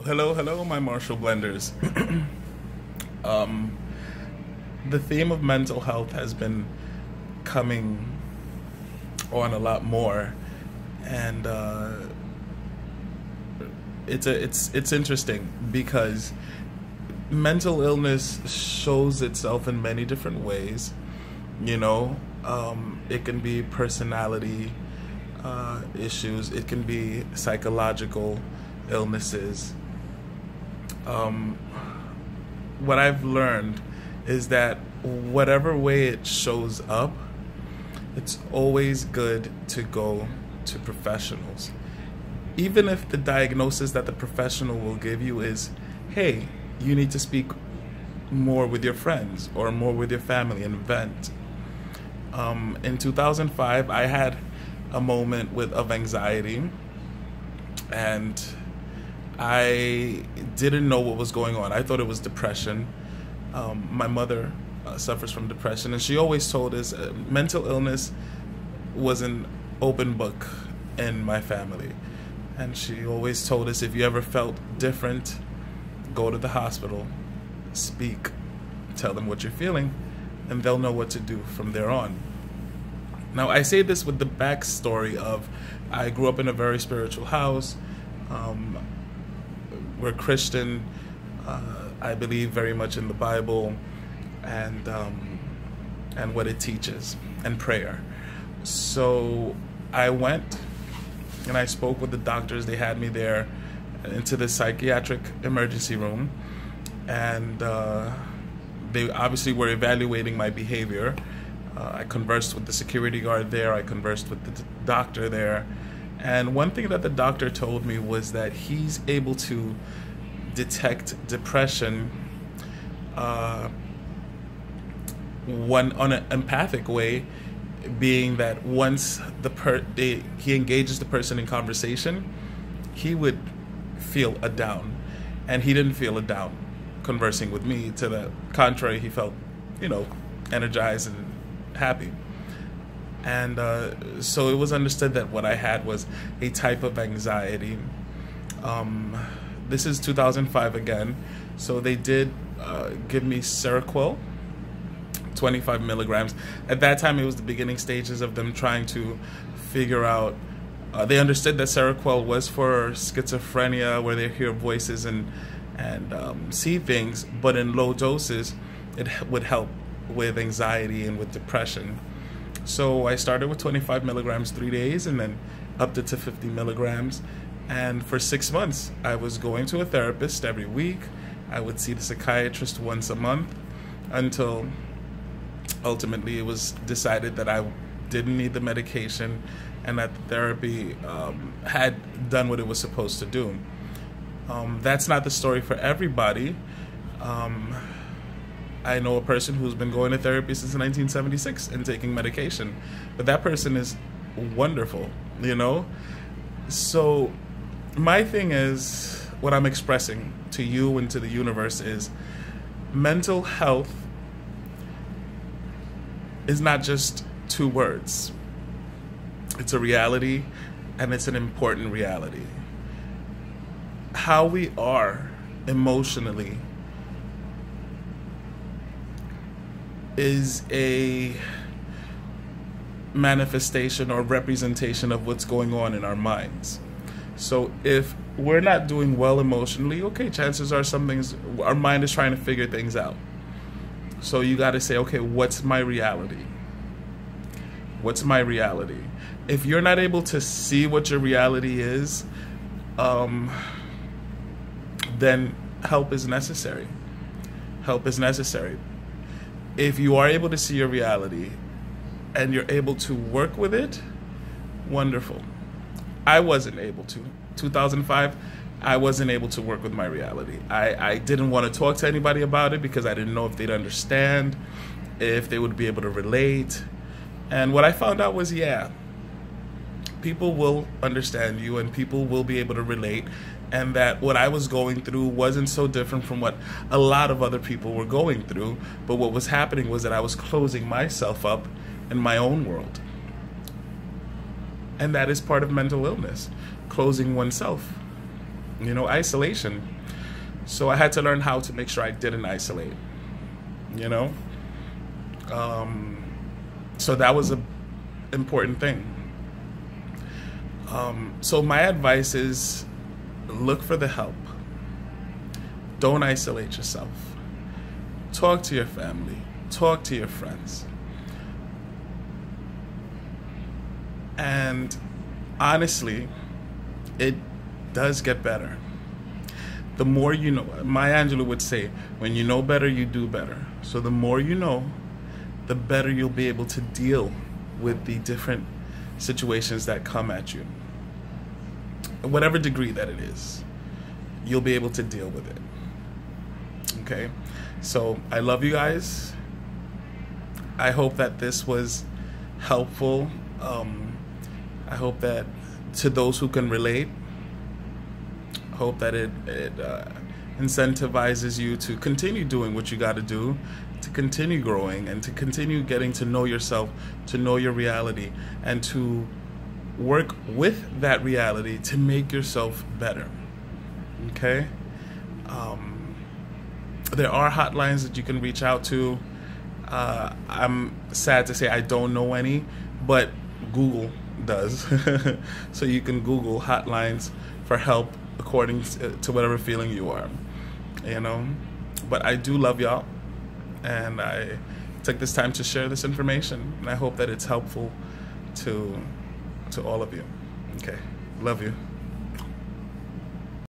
Hello, my Marshall Blenders. um, the theme of mental health has been coming on a lot more, and it's interesting because mental illness shows itself in many different ways. You know, it can be personality issues, it can be psychological illnesses. What I've learned is that whatever way it shows up, it's always good to go to professionals. Even if the diagnosis that the professional will give you is, hey, you need to speak more with your friends or more with your family and vent. In 2005, I had a moment of anxiety, and I didn't know what was going on. I thought it was depression. My mother suffers from depression, and she always told us mental illness was an open book in my family. And she always told us, if you ever felt different, go to the hospital, speak, tell them what you're feeling, and they'll know what to do from there on. Now, I say this with the backstory of I grew up in a very spiritual house. We're Christian. I believe very much in the Bible and what it teaches, and prayer. So I went and I spoke with the doctors. They had me there into the psychiatric emergency room, and they obviously were evaluating my behavior. I conversed with the security guard there. I conversed with the doctor there. And one thing that the doctor told me was that he's able to detect depression on an empathic way, being that once he engages the person in conversation, he would feel a down. And he didn't feel a down conversing with me. To the contrary, he felt, energized and happy. And so it was understood that what I had was a type of anxiety. This is 2005 again. So they did give me Seroquel, 25 milligrams. At that time, it was the beginning stages of them trying to figure out. They understood that Seroquel was for schizophrenia, where they hear voices and see things, but in low doses, it would help with anxiety and with depression. So I started with 25 milligrams 3 days, and then upped it to 50 milligrams. And for 6 months, I was going to a therapist every week. I would see the psychiatrist once a month, until ultimately it was decided that I didn't need the medication and that the therapy had done what it was supposed to do. That's not the story for everybody. I know a person who's been going to therapy since 1976 and taking medication, but that person is wonderful, So my thing is, what I'm expressing to you and to the universe is, mental health is not just two words. It's a reality, and it's an important reality. How we are emotionally is a manifestation or representation of what's going on in our minds. So if we're not doing well emotionally, okay, chances are our mind is trying to figure things out. So you got to say, okay, what's my reality? What's my reality? If you're not able to see what your reality is, then help is necessary. Help is necessary. If you are able to see your reality and you're able to work with it, wonderful. I wasn't able to. 2005, I wasn't able to work with my reality. I didn't want to talk to anybody about it because I didn't know if they'd understand, if they would be able to relate. And what I found out was, yeah, people will understand you and people will be able to relate, and that what I was going through wasn't so different from what a lot of other people were going through. But what was happening was that I was closing myself up in my own world. And that is part of mental illness, closing oneself. you know, isolation. So I had to learn how to make sure I didn't isolate, you know. So that was an important thing. So my advice is look for the help. Don't isolate yourself. Talk to your family. Talk to your friends. And honestly, it does get better. The more you know, Maya Angelou would say, when you know better, you do better. So the more you know, the better you'll be able to deal with the different situations that come at you. Whatever degree that it is, you'll be able to deal with it. Okay? So I love you guys. I hope that this was helpful. I hope that to those who can relate, I hope that it incentivizes you to continue doing what you got to do, to continue growing, and to continue getting to know yourself, to know your reality, and to work with that reality to make yourself better. Okay? There are hotlines that you can reach out to. I'm sad to say I don't know any, but Google does. So you can Google hotlines for help according to whatever feeling you are, you know. But I do love y'all, and I took this time to share this information, and I hope that it's helpful to all of you. Okay, love you.